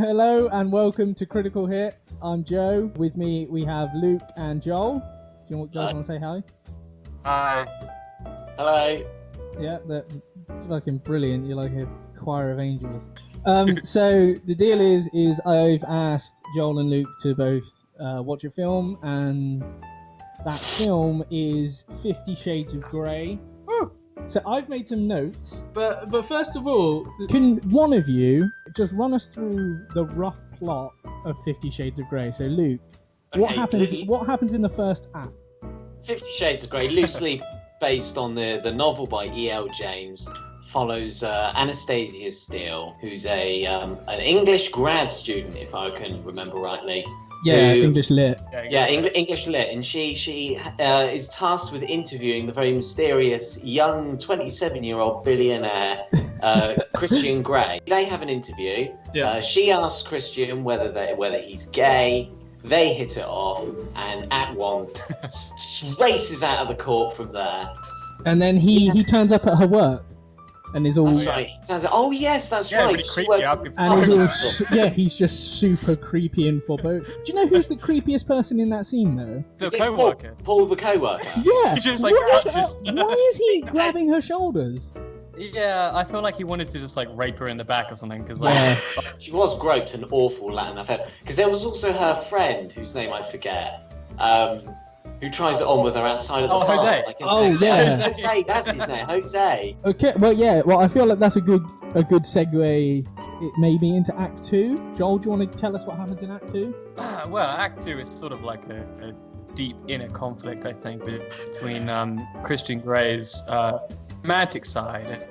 Hello and welcome to Criduckal Hit. I'm Joe. With me we have Luke and Joel. Do you guys want to say hi? Hi. Hello. Yeah, they're fucking brilliant. You're like a choir of angels. So the deal is I've asked Joel and Luke to both watch a film, and that film is 50 Shades of Grey. So I've made some notes, but first of all, can one of you just run us through the rough plot of 50 Shades of Grey? So Luke, what happens in the first act? 50 Shades of Grey, loosely based on the novel by E.L. James, follows Anastasia Steele, who's an English grad student, if I can remember rightly. Yeah, English Lit. Yeah, English Lit, and she is tasked with interviewing the very mysterious young 27-year-old billionaire Christian Grey. They have an interview. Yeah. She asks Christian whether he's gay. They hit it off, and Act 1 races out of the court from there. And then he turns up at her work. And is all. That's right. He turns out, oh yes, that's right. Really creepy. And he's just super creepy and foreboding. Do you know who's the creepiest person in that scene though? The co-worker. Paul the co-worker. Yeah. He just, like, why is he grabbing her shoulders? Yeah, I feel like he wanted to just like rape her in the back or something. Cause she was groped an awful lot enough. Because there was also her friend, whose name I forget. Who tries it on with her outside of the bar. Jose. Yeah. Jose, that's his name, Jose. Okay, well, I feel like that's a good segue maybe into Act 2. Joel, do you want to tell us what happens in Act 2? Well, Act 2 is sort of like a deep inner conflict, I think, between Christian Grey's romantic side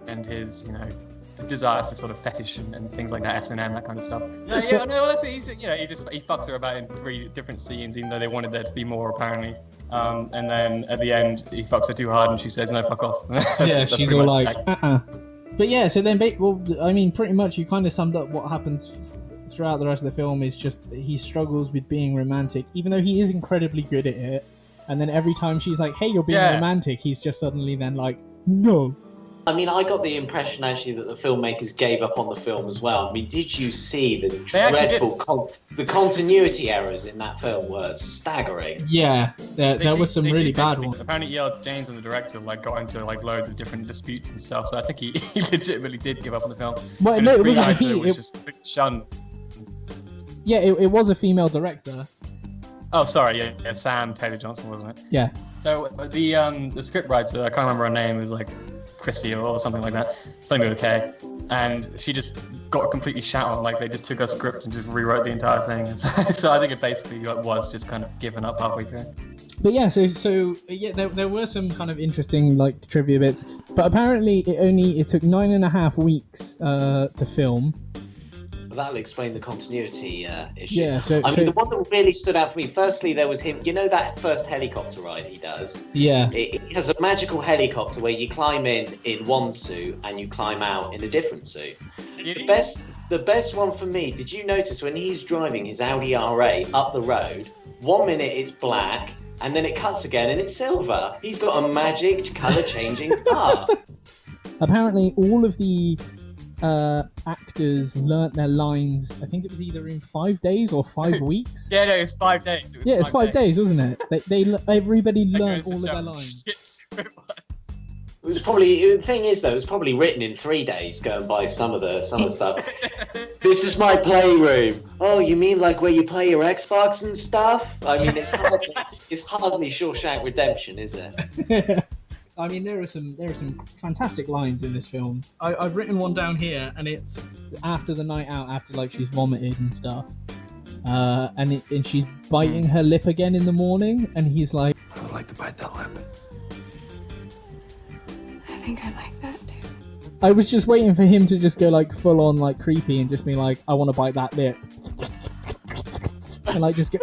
and his, desire for sort of fetish and things like that, S&M, that kind of stuff. He fucks her about in 3 different scenes, even though they wanted there to be more, apparently. And then at the end, he fucks her too hard, and she says, "No, fuck off." Yeah, she's all like, But yeah, so then, pretty much you kind of summed up what happens throughout the rest of the film. Is just he struggles with being romantic, even though he is incredibly good at it. And then every time she's like, "Hey, you're being romantic," he's just suddenly then like, "No." I mean, I got the impression actually that the filmmakers gave up on the film as well. I mean, did you see the dreadful the continuity errors in that film were staggering? Yeah, there was some really bad ones. Apparently, E.L. James and the director got into loads of different disputes and stuff. So I think he legitimately did give up on the film. Well, no, it wasn't he. It was just shunned. Yeah, it was a female director. Oh, sorry, yeah, Sam Taylor Johnson, wasn't it? Yeah. So the script writer, I can't remember her name, it was like Chrissy or something like that. Something okay. And she just got completely shat on. Like they just took her script and just rewrote the entire thing. So I think it basically was just kind of given up halfway through. But yeah, so there were some kind of interesting trivia bits. But apparently it took 9.5 weeks to film. That'll explain the continuity issue. Yeah, the one that really stood out for me, firstly, there was him. You know that first helicopter ride he does? Yeah. It has a magical helicopter where you climb in one suit and you climb out in a different suit. The best one for me, did you notice when he's driving his Audi R8 up the road, 1 minute it's black, and then it cuts again and it's silver? He's got a magic colour-changing car. Apparently, all of the actors learnt their lines. I think it was either in 5 days or 5 weeks. Yeah, no, it's 5 days. It's 5 days, wasn't it? Everybody learnt all of their lines. It was probably, the thing is though, it was probably written in 3 days, going by some of the stuff. This is my playroom. Oh, you mean like where you play your Xbox and stuff? I mean, it's hardly Shawshank Redemption, is it? I mean, there are some fantastic lines in this film. I've written one down here, and it's after the night out, after she's vomited and stuff, and she's biting her lip again in the morning, and he's like, "I would like to bite that lip." I think I like that too. I was just waiting for him to just go full on creepy and just be like, "I want to bite that lip," and just go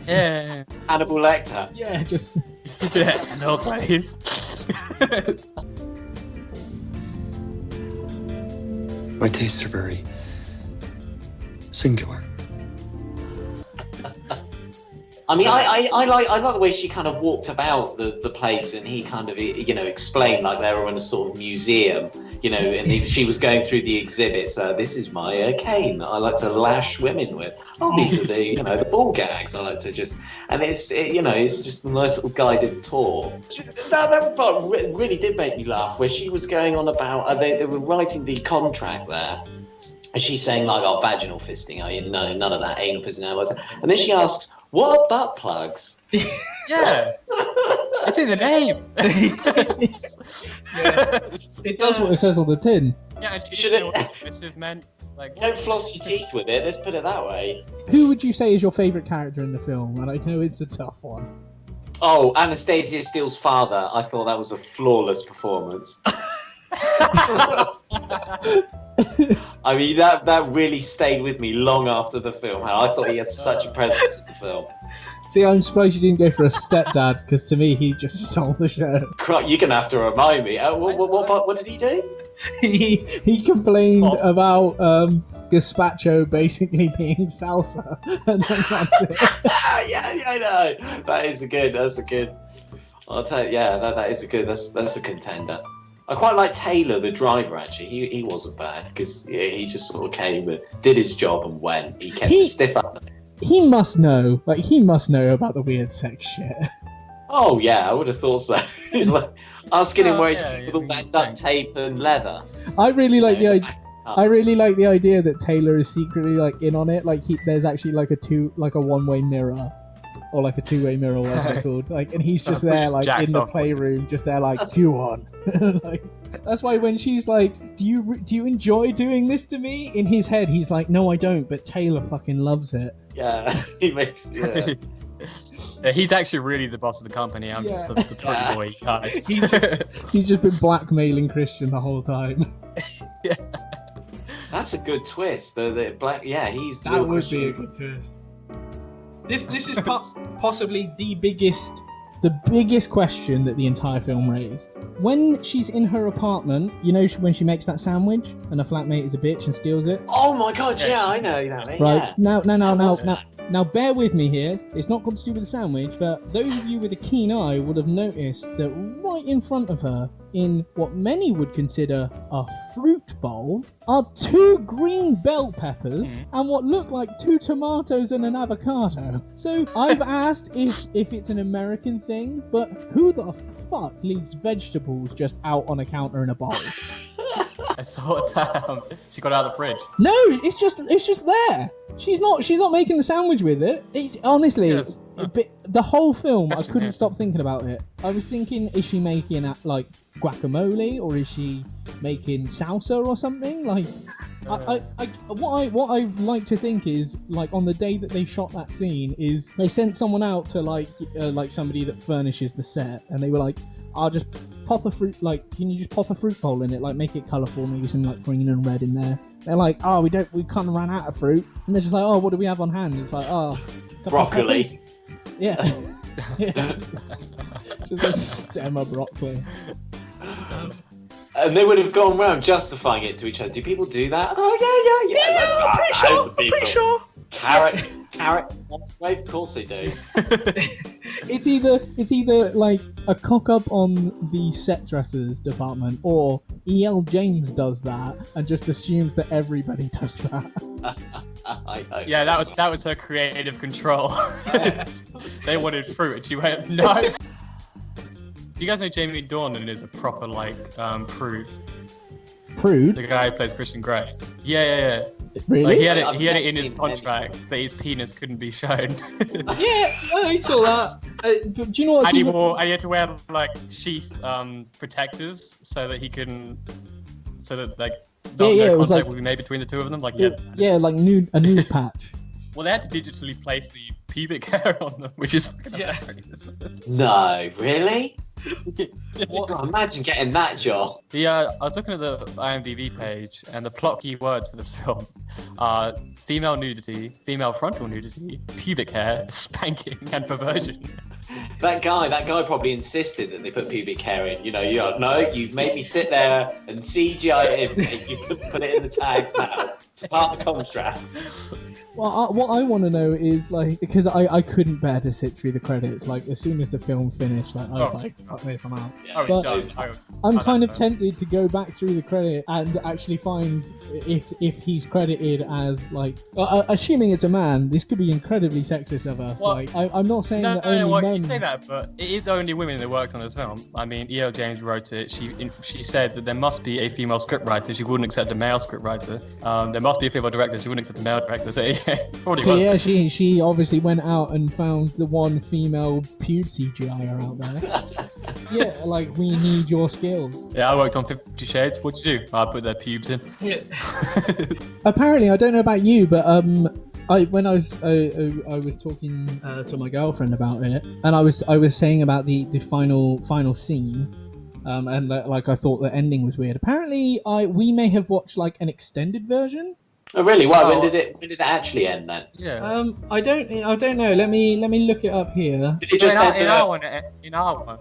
yeah. Hannibal Lecter. Yeah, just no place. My tastes are very singular. I mean, I like the way she kind of walked about the place, and he kind of, you know, explained like they were in a sort of museum, you know, and she was going through the exhibits. This is my cane that I like to lash women with. Oh, these are the, you know, the ball gags I like to just, and you know, it's just a nice little guided tour. That part really did make me laugh, where she was going on about they were writing the contract there. And she's saying like, "Oh, vaginal fisting. Oh, no, none of that. Anal fisting." And then she asks, "What are butt plugs?" Yeah, it's in the name. Yeah. It does what it says on the tin. Yeah, and she should didn't know what submissive meant. Like, Don't floss your teeth with it. Let's put it that way. Who would you say is your favourite character in the film? And I know it's a tough one. Oh, Anastasia Steele's father. I thought that was a flawless performance. I mean, that really stayed with me long after the film. I thought he had such a presence in the film. See, I'm surprised you didn't go for a stepdad, because to me, he just stole the show. You're going to have to remind me. What did he do? He complained about gazpacho basically being salsa, and then that's it. Yeah, I know. That's a good. I'll tell you, yeah, that is a good. That's a contender. I quite like Taylor, the driver. Actually, he wasn't bad, because he just sort of came and did his job and went. He kept a stiff up. He must know about the weird sex shit. Oh yeah, I would have thought so. He's like asking him where he's with all that duct tape and leather. I really like the idea. I really like the idea that Taylor is secretly like in on it. Like there's actually like a one-way mirror, or like a two-way mirror, whatever it's called. Like, and he's just there, like in the playroom, just there, like, "You on?" Like, that's why when she's like, "Do you enjoy doing this to me?" In his head, he's like, "No, I don't," but Taylor fucking loves it. Yeah, he makes. Yeah. Yeah, he's actually really the boss of the company. I'm just the pretty boy guy. He's just been blackmailing Christian the whole time. Yeah. That's a good twist. The black. Yeah, he's. That would Christian. Be a good twist. This is possibly the biggest question that the entire film raised. When she's in her apartment, you know, when she makes that sandwich and her flatmate is a bitch and steals it. Oh my god! Yeah, I know that. Right now, bear with me here. It's not got to do with the sandwich, but those of you with a keen eye would have noticed that right in front of her, in what many would consider a fruit bowl, are 2 green bell peppers and what look like 2 tomatoes and an avocado. So I've asked if it's an American thing, but who the fuck leaves vegetables just out on a counter in a bowl? I thought she got out of the fridge. No, it's just there. She's not making the sandwich with it. It's honestly, the whole film, I couldn't stop thinking about it. I was thinking, is she making like guacamole, or is she making salsa or something? Like, what I like to think is, like, on the day that they shot that scene, is they sent someone out to like somebody that furnishes the set, and they were like, "I'll just pop a fruit, like, can you just pop a fruit bowl in it, like make it colourful, maybe some like green and red in there." They're like, "Oh, we kind of ran out of fruit," and they're just like, "Oh, what do we have on hand?" It's like, "Oh, broccoli." Yeah. Yeah. Just a stem of broccoli. And they would have gone around justifying it to each other. Do people do that? Oh yeah. I'm pretty sure. Carrot. Of course they do. It's either like a cock up on the set dressers department, or E.L. James does that and just assumes that everybody does that. Yeah, that was her creative control. They wanted fruit, and she went, "No." Do you guys know Jamie Dornan is a proper prude? Prude? The guy who plays Christian Grey. Yeah. Really? Like, he had it in his contract that his penis couldn't be shown. Yeah, I saw that. But do you know what? And he had to wear like sheath protectors so that it was like would be made between the two of them. Like like a nude patch. Well, they had to digitally place the pubic hair on them, which is hilarious. No, really? God, imagine getting that job. I was looking at the IMDb page, and the plot keywords for this film are female nudity, female frontal nudity, pubic hair, spanking, and perversion. That guy probably insisted that they put pubic hair in. No, you've made me sit there and CGI it in. And you couldn't put it in the tags now. It's part of the contract. Well, what I want to know is, like, because I couldn't bear to sit through the credits. Like, as soon as the film finished, like, I was like, fuck this, I'm out. Yeah, But I'm kind of tempted to go back through the credit and actually find if he's credited as, like, assuming it's a man, this could be incredibly sexist of us. Well, like, I'm not saying that only well, men. you say that, but it is only women that worked on this film. I mean, E.L. James wrote it. She said that there must be a female scriptwriter. She wouldn't accept a male scriptwriter. There must be a female director. She wouldn't accept a male director. So yeah, she obviously went out and found the one female pube CGIer out there. Yeah, like, we need your skills. Yeah, I worked on 50 Shades. What'd you do? I put their pubes in. Yeah. Apparently, I don't know about you, but when I was talking to my girlfriend about it, and I was saying about the final scene, and like I thought the ending was weird. Apparently, we may have watched like an extended version. Oh really? Why? When did it actually end then? Yeah. I don't know. Let me look it up here. Did it just in our one,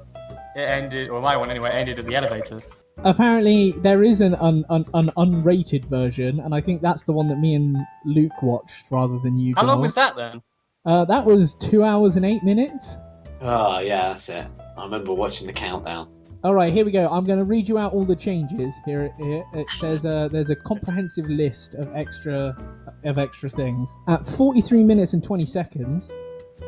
it ended, or my one anyway, ended at the elevator. Apparently, there is an unrated version, and I think that's the one that me and Luke watched rather than you. How Joel. long was that then? That was 2 hours and 8 minutes. Oh yeah, that's it. I remember watching the countdown. All right, here we go. I'm going to read you out all the changes. Here it says there's a comprehensive list of extra things. At 43 minutes and 20 seconds,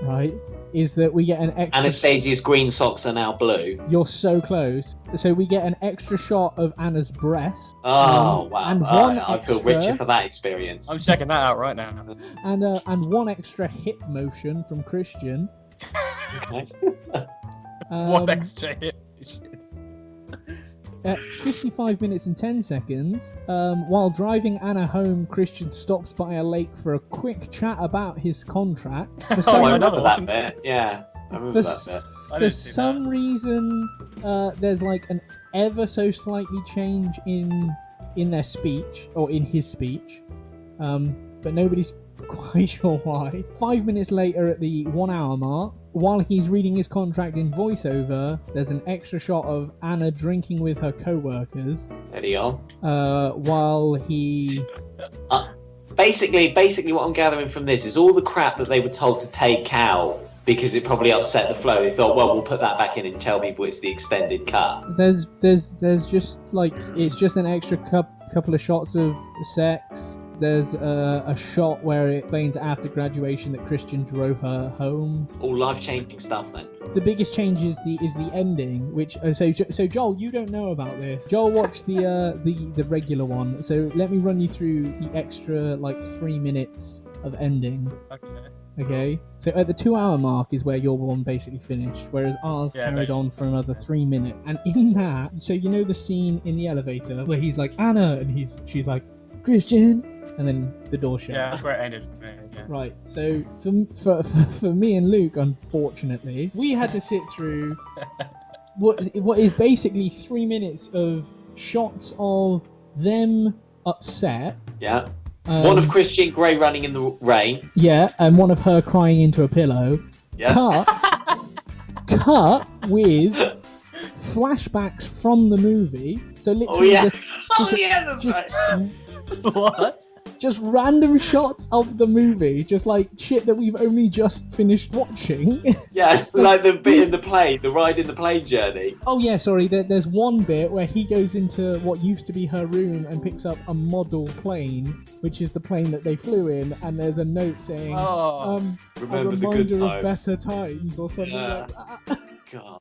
right, is that we get an extra... Anastasia's green socks are now blue. You're so close. So we get an extra shot of Anna's breast. Oh, wow. And I feel richer for that experience. I'm checking that out right now. And one extra hip motion from Christian. Okay. One extra hit. At 55 minutes and 10 seconds, while driving Anna home, Christian stops by a lake for a quick chat about his contract. I remember that bit. Yeah, I remember that bit. For some reason, there's like an ever so slightly change in their speech, or in his speech, but nobody's quite sure why. 5 minutes later, at the 1 hour mark, while he's reading his contract in voiceover, there's an extra shot of Anna drinking with her co-workers. Steady on. While he... Basically what I'm gathering from this is all the crap that they were told to take out because it probably upset the flow. They thought, well, we'll put that back in and tell people it's the extended cut. There's just like, it's just an extra couple of shots of sex. There's a shot where it explains after graduation that Christian drove her home. All life-changing stuff then. The biggest change is the ending, which so Joel, you don't know about this. Joel watched the regular one, so let me run you through the extra like 3 minutes of ending. Okay. So at the 2 hour mark is where your one basically finished, whereas ours carried on for another 3 minutes. And in that, so you know the scene in the elevator where he's like Anna, and she's like Christian, and then the door shut. Yeah, that's where it ended for me. Yeah. Right. So for me and Luke, unfortunately, we had to sit through what is basically 3 minutes of shots of them upset. Yeah. One of Christian Grey running in the rain. Yeah, and one of her crying into a pillow. Yeah. Cut with flashbacks from the movie. So literally, that's right. What? Just random shots of the movie, just like shit that we've only just finished watching. Yeah, like the bit in the plane, the ride in the plane journey. Oh yeah, sorry, there's one bit where he goes into what used to be her room and picks up a model plane, which is the plane that they flew in, and there's a note saying, a remember the reminder good of times. better times, or something like that. God.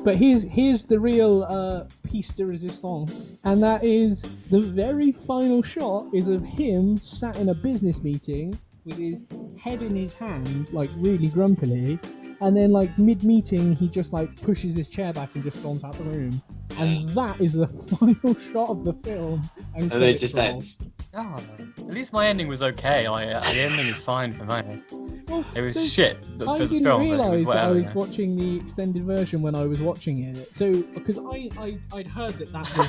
But here's the real piece de resistance, and that is the very final shot is of him sat in a business meeting with his head in his hand, like really grumpily, and then like mid-meeting he just like pushes his chair back and just storms out the room, and that is the final shot of the film. And then it just ends. Oh, at least my ending was okay. Like, the ending is fine for me. It was shit. I For the didn't film, but it realise was that I whatever. was watching the extended version when I was watching it. So, because I'd heard that was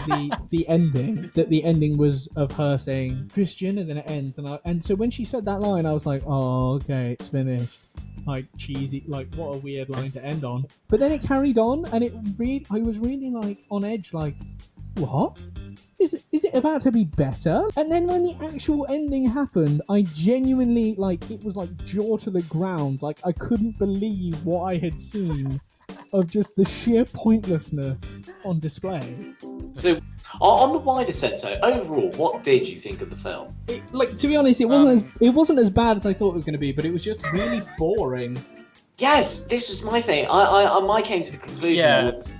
the ending, that the ending was of her saying Christian, and then it ends, and so when she said that line, I was like, oh, okay, it's finished. Like cheesy, like what a weird line to end on. But then it carried on, and I was really like on edge, like, what? Is it about to be better? And then when the actual ending happened, I genuinely, like, it was like jaw to the ground. Like, I couldn't believe what I had seen of just the sheer pointlessness on display. So, on the wider sense, though, overall, what did you think of the film? To be honest, it wasn't as bad as I thought it was going to be, but it was just really boring. Yes, this was my thing. I came to the conclusion that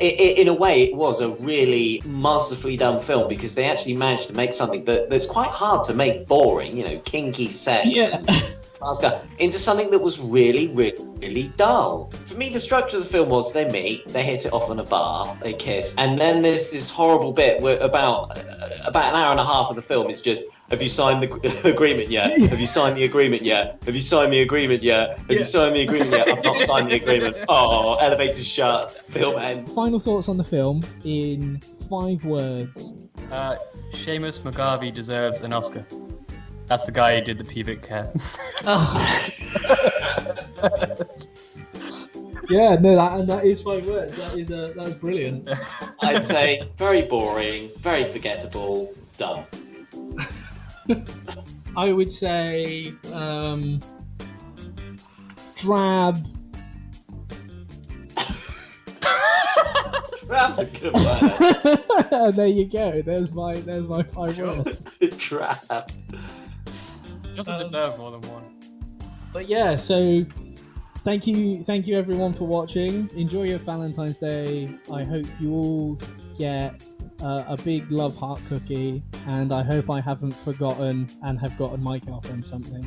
in a way it was a really masterfully done film, because they actually managed to make something that's quite hard to make boring, you know, kinky sex into something that was really, really, really dull. For me, the structure of the film was they meet, they hit it off in a bar, they kiss, and then there's this horrible bit where about an hour and a half of the film is just, have you signed the agreement yet? Have you signed the agreement yet? Have you signed the agreement yet? Have you signed the agreement yet? I've not signed the agreement. Oh, elevator shut, film ends. Final thoughts on the film in 5 words. Seamus McGarvey deserves an Oscar. That's the guy who did the pubic hair. Yeah, no, that is 5 words. That is brilliant. I'd say very boring, very forgettable, dumb. I would say drab. That's a good word. There you go. There's my 5 words. Trap. Doesn't deserve more than one. But yeah, so thank you everyone for watching. Enjoy your Valentine's Day. I hope you all get a big love heart cookie, and I hope I haven't forgotten and have gotten my girlfriend something.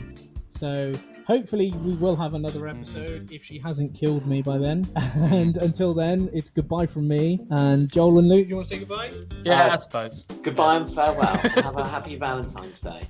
So hopefully we will have another episode if she hasn't killed me by then. And until then, it's goodbye from me. And Joel and Luke, do you want to say goodbye? Yeah, I suppose. Goodbye and farewell. Have a happy Valentine's Day.